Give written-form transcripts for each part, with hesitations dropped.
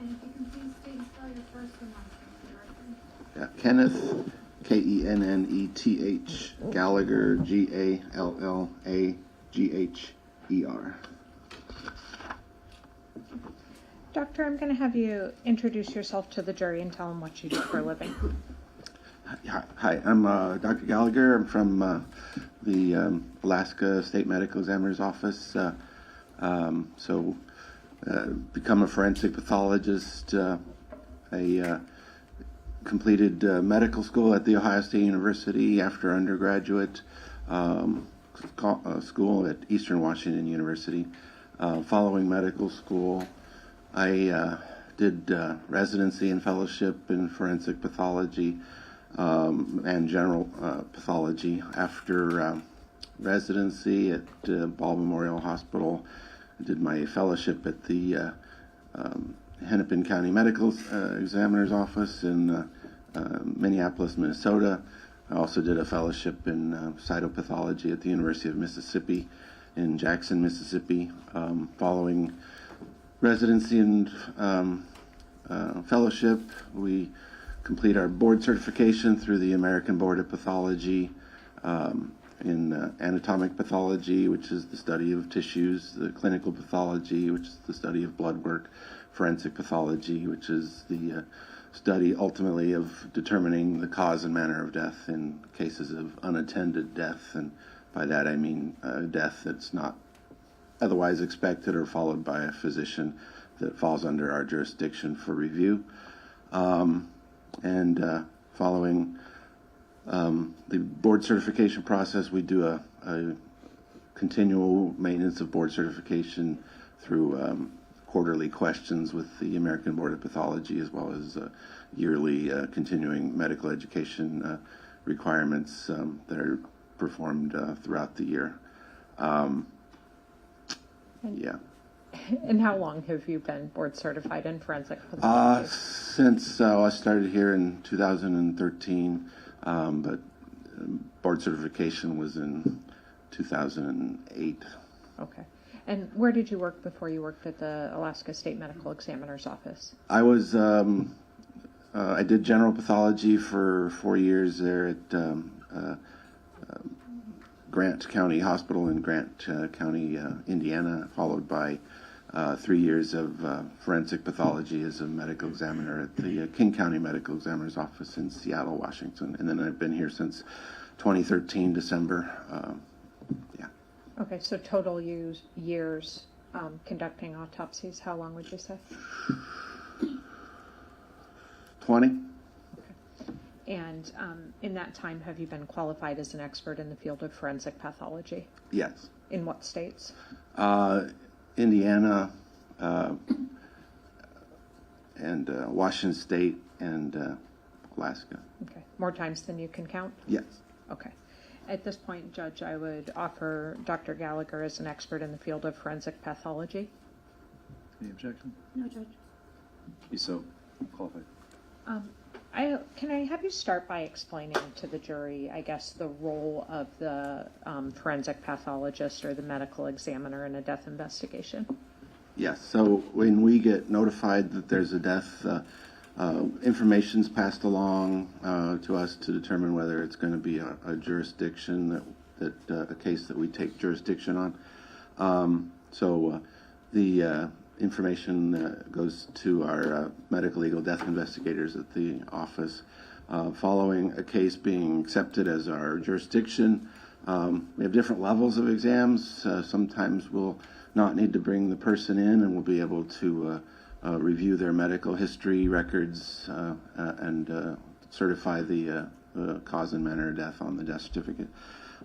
And if you can please state and spell your first and last name for the record. Yeah, Kenneth, Kenneth, Gallagher, Gallagher. Doctor, I'm going to have you introduce yourself to the jury and tell them what you do for a living. Hi, I'm Dr. Gallagher. I'm from the Alaska State Medical Examiner's Office. Become a forensic pathologist. I completed medical school at The Ohio State University after undergraduate school at Eastern Washington University. Following medical school, I did residency and fellowship in forensic pathology and general pathology. After residency at Ball Memorial Hospital, I did my fellowship at the Hennepin County Medical Examiner's Office in Minneapolis, Minnesota. I also did a fellowship in cytopathology at the University of Mississippi in Jackson, Mississippi. Following residency and fellowship, we complete our board certification through the American Board of Pathology in anatomic pathology, which is the study of tissues, the clinical pathology, which is the study of blood work, forensic pathology, which is the study ultimately of determining the cause and manner of death in cases of unattended death. And by that I mean death that's not otherwise expected or followed by a physician that falls under our jurisdiction for review. Following the board certification process, we do a continual maintenance of board certification through quarterly questions with the American Board of Pathology, as well as yearly continuing medical education requirements that are performed throughout the year. Yeah. And how long have you been board certified in forensic pathology? Since I started here in 2013, but board certification was in 2008. Okay. And where did you work before you worked at the Alaska State Medical Examiner's Office? I was, I did general pathology for 4 years there at Grant County Hospital in Grant County, Indiana, followed by 3 years of forensic pathology as a medical examiner at the King County Medical Examiner's Office in Seattle, Washington. And then I've been here since 2013, December. Yeah. Okay, so total years conducting autopsies, how long would you say? 20. Okay. And in that time, have you been qualified as an expert in the field of forensic pathology? Yes. In what states? Indiana, and Washington State, and Alaska. Okay. More times than you can count? Yes. Okay. At this point, Judge, I would offer Dr. Gallagher as an expert in the field of forensic pathology. Any objection? No, Judge. He's so qualified. Can I have you start by explaining to the jury, I guess, the role of the forensic pathologist or the medical examiner in a death investigation? Yes. So when we get notified that there's a death, information's passed along to us to determine whether it's going to be a jurisdiction that a case that we take jurisdiction on. The information goes to our medical legal death investigators at the office. Following a case being accepted as our jurisdiction, we have different levels of exams. Sometimes we'll not need to bring the person in, and we'll be able to review their medical history records and certify the cause and manner of death on the death certificate.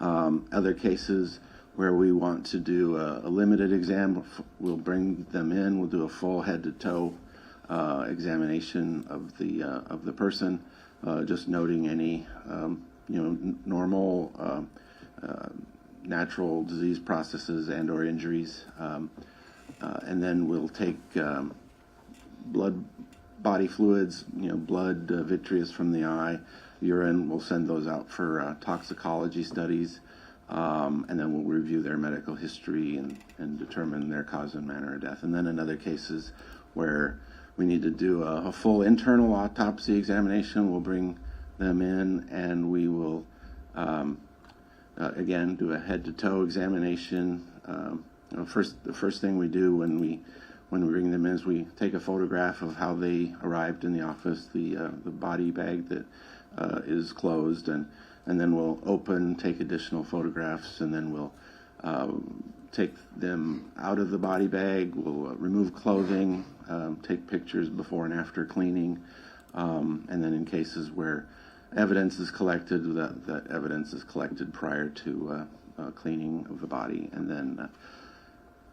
Other cases where we want to do a limited exam, we'll bring them in. We'll do a full head-to-toe examination of the person, just noting any normal natural disease processes and/or injuries, and then we'll take blood, body fluids, blood, vitreous from the eye, urine. We'll send those out for toxicology studies. And then we'll review their medical history and determine their cause and manner of death. And then in other cases where we need to do a full internal autopsy examination, we'll bring them in and we will again do a head-to-toe examination. The first thing we do when we bring them in is we take a photograph of how they arrived in the office, the body bag that is closed, and then we'll take additional photographs, and then we'll take them out of the body bag, we'll remove clothing, take pictures before and after cleaning, and then in cases where evidence is collected, that evidence is collected prior to cleaning of the body, and then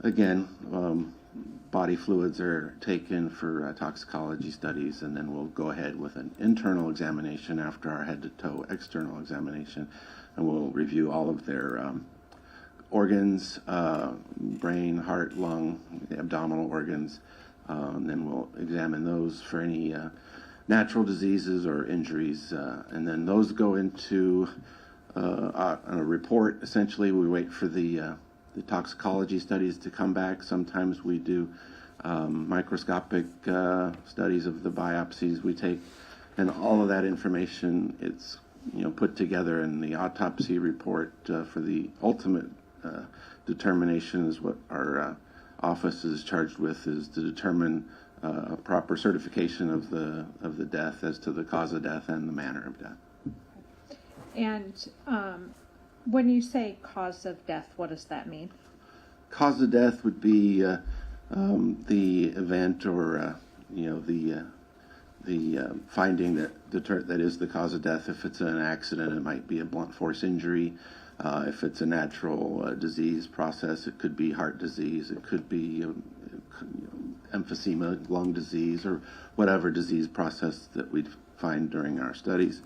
again, body fluids are taken for toxicology studies, and then we'll go ahead with an internal examination after our head-to-toe external examination, and we'll review all of their organs, brain, heart, lung, abdominal organs, and then we'll examine those for any natural diseases or injuries, and then those go into a report. Essentially, we wait for the toxicology studies to come back. Sometimes we do microscopic studies of the biopsies we take, and all of that information, it's put together in the autopsy report for the ultimate determination. Is what our office is charged with, is to determine a proper certification of the death as to the cause of death and the manner of death. And when you say cause of death, what does that mean? Cause of death would be the event or the finding that is the cause of death. If it's an accident, it might be a blunt force injury. If it's a natural disease process, it could be heart disease. It could be emphysema, lung disease, or whatever disease process that we find during our studies.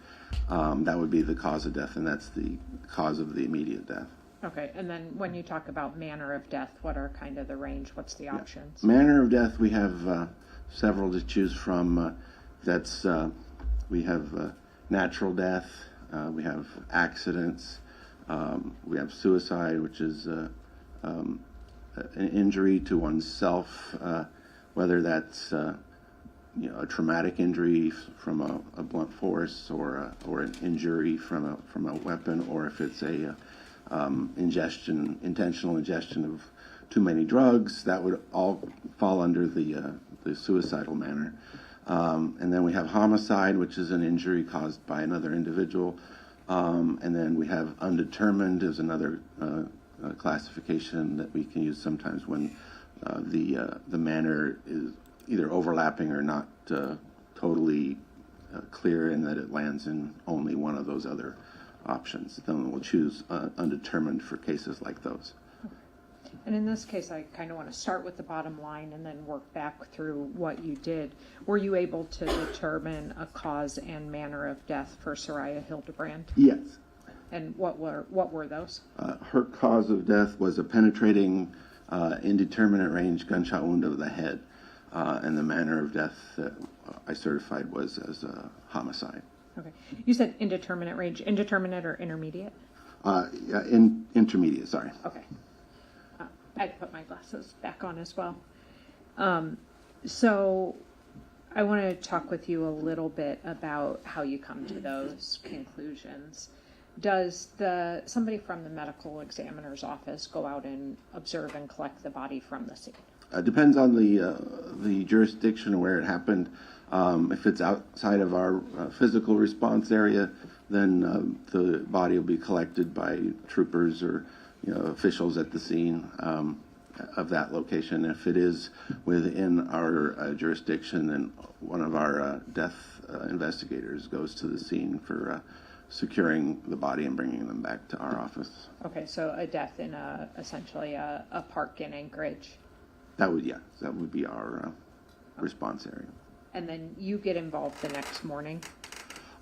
That would be the cause of death, and that's the cause of the immediate death. Okay, and then when you talk about manner of death, what are kind of the range? What's the options? Manner of death, we have several to choose from. We have natural death, we have accidents, we have suicide, which is an injury to oneself, whether that's a traumatic injury from a blunt force, or an injury from a weapon, or if it's a intentional ingestion of too many drugs, that would all fall under the suicidal manner. And then we have homicide, which is an injury caused by another individual. And then we have undetermined is another classification that we can use sometimes when the manner is either overlapping or not totally clear, and that it lands in only one of those other options. Then we'll choose undetermined for cases like those. And in this case, I kind of want to start with the bottom line and then work back through what you did. Were you able to determine a cause and manner of death for Soraya Hildebrand? Yes. And what were those? Her cause of death was a penetrating, indeterminate range gunshot wound of the head, and the manner of death that I certified was as a homicide. Okay. You said indeterminate range. Indeterminate or intermediate? Intermediate, sorry. Okay. I had to put my glasses back on as well. So I want to talk with you a little bit about how you come to those conclusions. Does somebody from the medical examiner's office go out and observe and collect the body from the scene? Depends on the jurisdiction where it happened. If it's outside of our physical response area, then the body will be collected by troopers or officials at the scene of that location. If it is within our jurisdiction, then one of our death investigators goes to the scene for securing the body and bringing them back to our office. Okay, so a death in essentially a park in Anchorage. That would be our response area. And then you get involved the next morning?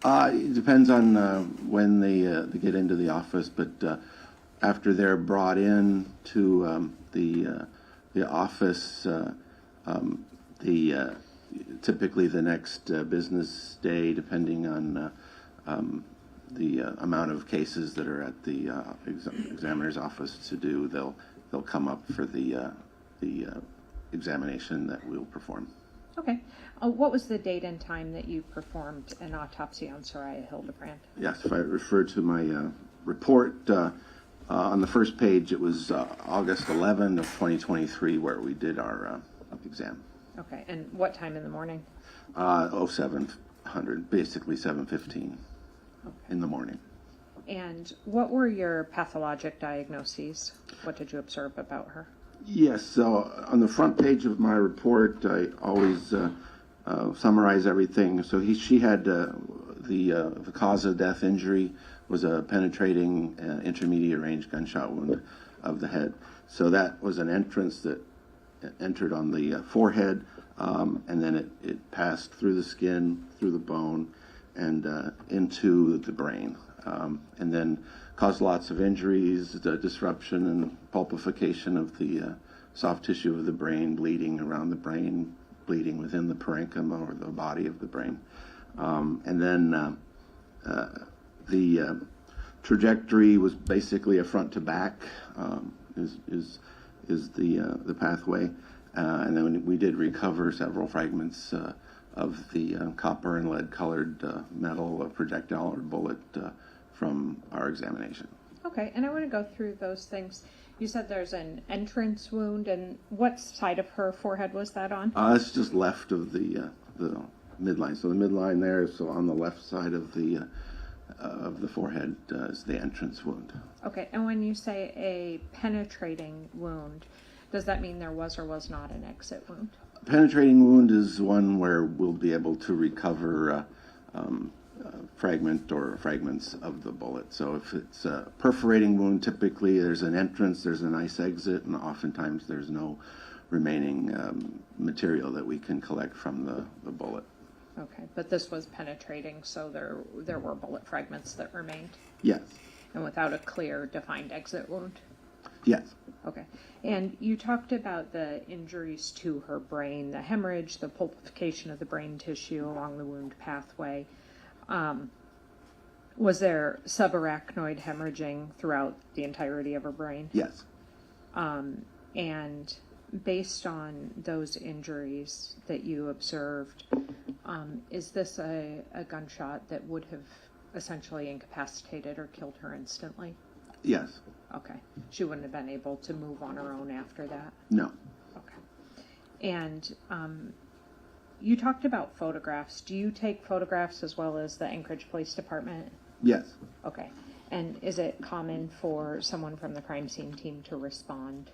It depends on when they get into the office, but after they're brought in to the office, typically the next business day, depending on the amount of cases that are at the examiner's office to do, they'll come up for the examination that we'll perform. Okay. What was the date and time that you performed an autopsy on Soraya Hildebrand? Yes, if I refer to my report, on the first page, it was August 11 of 2023 where we did our exam. Okay. And what time in the morning? 0700, basically 7:15 Okay. in the morning. And what were your pathologic diagnoses? What did you observe about her? Yes, so on the front page of my report, I always summarize everything. So she had the cause of death injury was a penetrating intermediate range gunshot wound of the head. So that was an entrance that entered on the forehead, and then it passed through the skin, through the bone, and into the brain. And then caused lots of injuries, the disruption and pulpification of the soft tissue of the brain, bleeding around the brain, bleeding within the parenchyma or the body of the brain. And then the trajectory was basically a front to back is the pathway. And then we did recover several fragments of the copper and lead colored metal projectile or bullet from our examination. Okay, and I want to go through those things. You said there's an entrance wound, and what side of her forehead was that on? It's just left of the midline. So the midline there, so on the left side of the forehead is the entrance wound. Okay, and when you say a penetrating wound, does that mean there was or was not an exit wound? Penetrating wound is one where we'll be able to recover fragment or fragments of the bullet. So if it's a perforating wound, typically there's an entrance, there's a nice exit, and oftentimes there's no remaining material that we can collect from the bullet. Okay, but this was penetrating, so there were bullet fragments that remained? Yes. And without a clear defined exit wound? Yes. Okay. And you talked about the injuries to her brain, the hemorrhage, the pulpification of the brain tissue along the wound pathway. Was there subarachnoid hemorrhaging throughout the entirety of her brain? Yes. And based on those injuries that you observed, is this a gunshot that would have essentially incapacitated or killed her instantly? Yes. Okay. She wouldn't have been able to move on her own after that? No. Okay. And you talked about photographs. Do you take photographs as well as the Anchorage Police Department? Yes. Okay. And is it common for someone from the crime scene team to respond?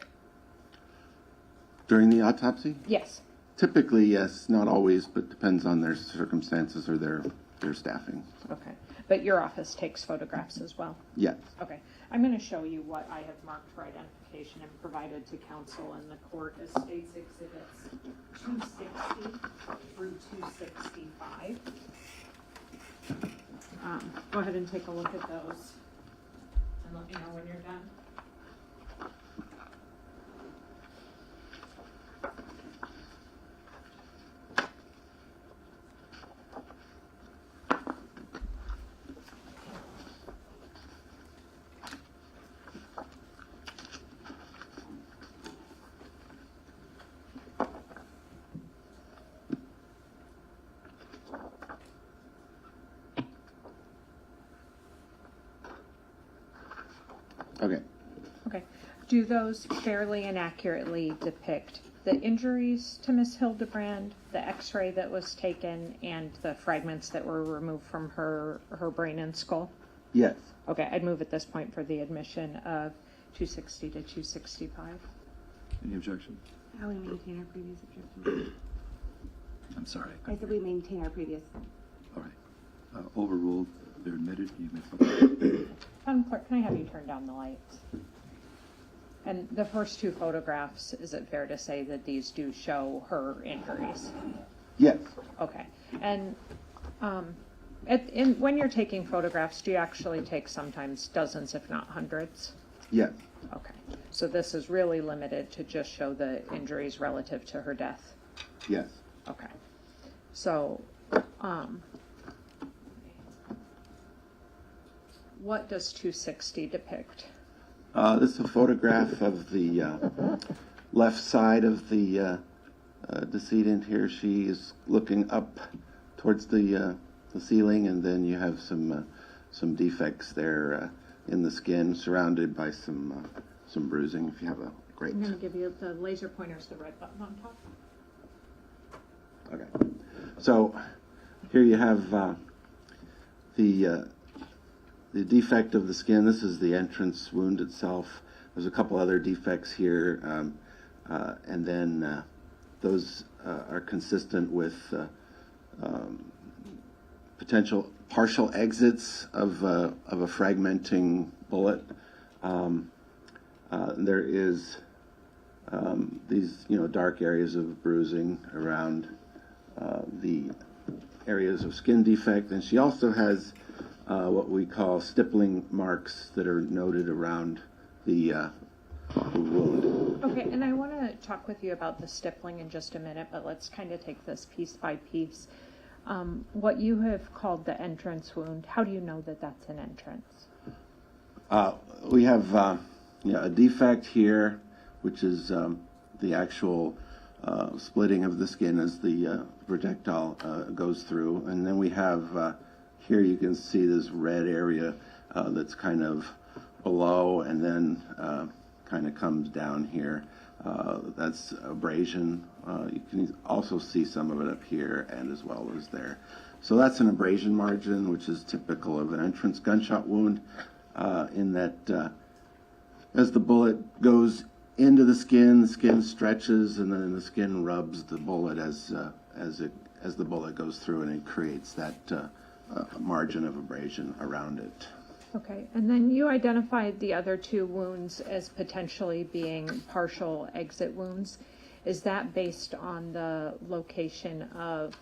During the autopsy? Yes. Typically, yes. Not always, but depends on their circumstances or their staffing. Okay. But your office takes photographs as well? Yes. Okay. I'm going to show you what I have marked for identification and provided to counsel in the court as State's Exhibits 260 through 265. Go ahead and take a look at those and let me know when you're done. Okay. Okay. Do those fairly and accurately depict the injuries to Miss Hildebrand, the x-ray that was taken, and the fragments that were removed from her brain and skull? Yes. Okay, I'd move at this point for the admission of 260 to 265. Any objection? How we maintain our previous objection. I'm sorry. I said we maintain our previous. All right. Overruled. They're admitted. You may. Madam Clerk, can I have you turn down the lights? And the first two photographs, is it fair to say that these do show her injuries? Yes. Okay. And when you're taking photographs, do you actually take sometimes dozens, if not hundreds? Yes. Okay. So this is really limited to just show the injuries relative to her death? Yes. Okay. So, what does 260 depict? This is a photograph of the left side of the decedent here. She is looking up towards the ceiling, and then you have some defects there in the skin, surrounded by some bruising. If you have a great. I'm going to give you the laser pointer's the red button on top. Okay. So here you have the defect of the skin. This is the entrance wound itself. There's a couple other defects here, and then those are consistent with potential partial exits of a fragmenting bullet. There is these dark areas of bruising around the areas of skin defect, and she also has what we call stippling marks that are noted around the wound. Okay, and I want to talk with you about the stippling in just a minute, but let's kind of take this piece by piece. What you have called the entrance wound, how do you know that that's an entrance? We have a defect here, which is the actual splitting of the skin as the projectile goes through. And then we have, here you can see this red area that's kind of below and then kind of comes down here. That's abrasion. You can also see some of it up here and as well as there. So that's an abrasion margin, which is typical of an entrance gunshot wound, in that as the bullet goes into the skin stretches, and then the skin rubs the bullet as the bullet goes through, and it creates that margin of abrasion around it. Okay, and then you identified the other two wounds as potentially being partial exit wounds. Is that based on the location of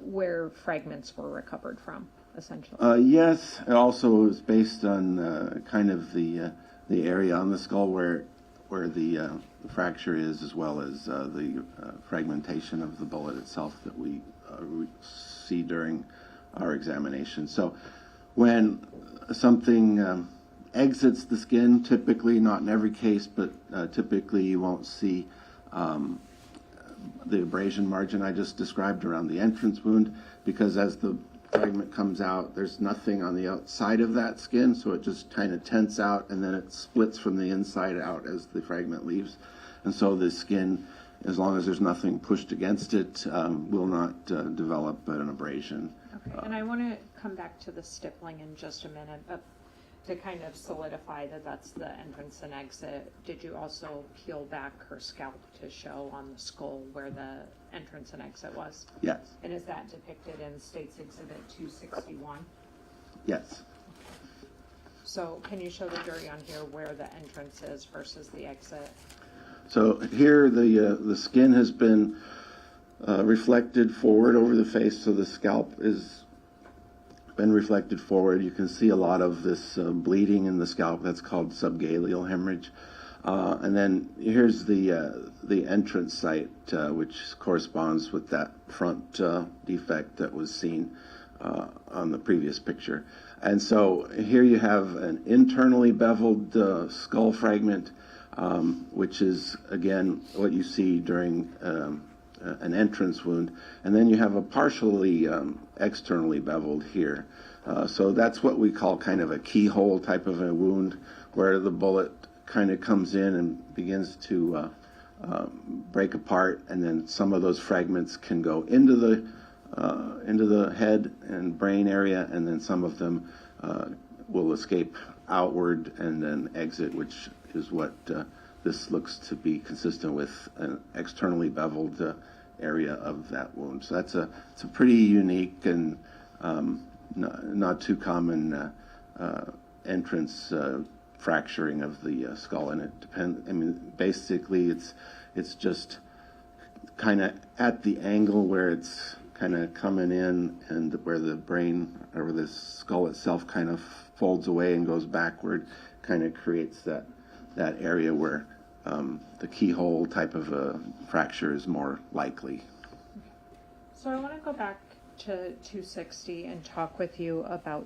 where fragments were recovered from, essentially? Yes, it also is based on kind of the area on the skull where the fracture is, as well as the fragmentation of the bullet itself that we see during our examination. So when something exits the skin, typically, not in every case, but typically you won't see the abrasion margin I just described around the entrance wound, because as the fragment comes out, there's nothing on the outside of that skin, so it just kind of tents out, and then it splits from the inside out as the fragment leaves. And so the skin, as long as there's nothing pushed against it, will not develop an abrasion. Okay, and I want to come back to the stippling in just a minute, but to kind of solidify that that's the entrance and exit, did you also peel back her scalp to show on the skull where the entrance and exit was? Yes. And is that depicted in State's Exhibit 261? Yes. So can you show the jury on here where the entrance is versus the exit? So here the skin has been reflected forward over the face, so the scalp is been reflected forward. You can see a lot of this bleeding in the scalp. That's called subgaleal hemorrhage. And then here's the entrance site, which corresponds with that front defect that was seen on the previous picture. And so here you have an internally beveled skull fragment, which is, again, what you see during an entrance wound. And then you have a partially externally beveled here. So that's what we call kind of a keyhole type of a wound, where the bullet kind of comes in and begins to break apart, and then some of those fragments can go into the head and brain area, and then some of them will escape outward and then exit, which is what this looks to be consistent with, an externally beveled area of that wound. So it's a pretty unique and not too common entrance fracturing of the skull, and it depends. I mean, basically, it's just kind of at the angle where it's kind of coming in, and where the brain or the skull itself kind of folds away and goes backward, kind of creates that area where the keyhole type of a fracture is more likely. So I want to go back to 260 and talk with you about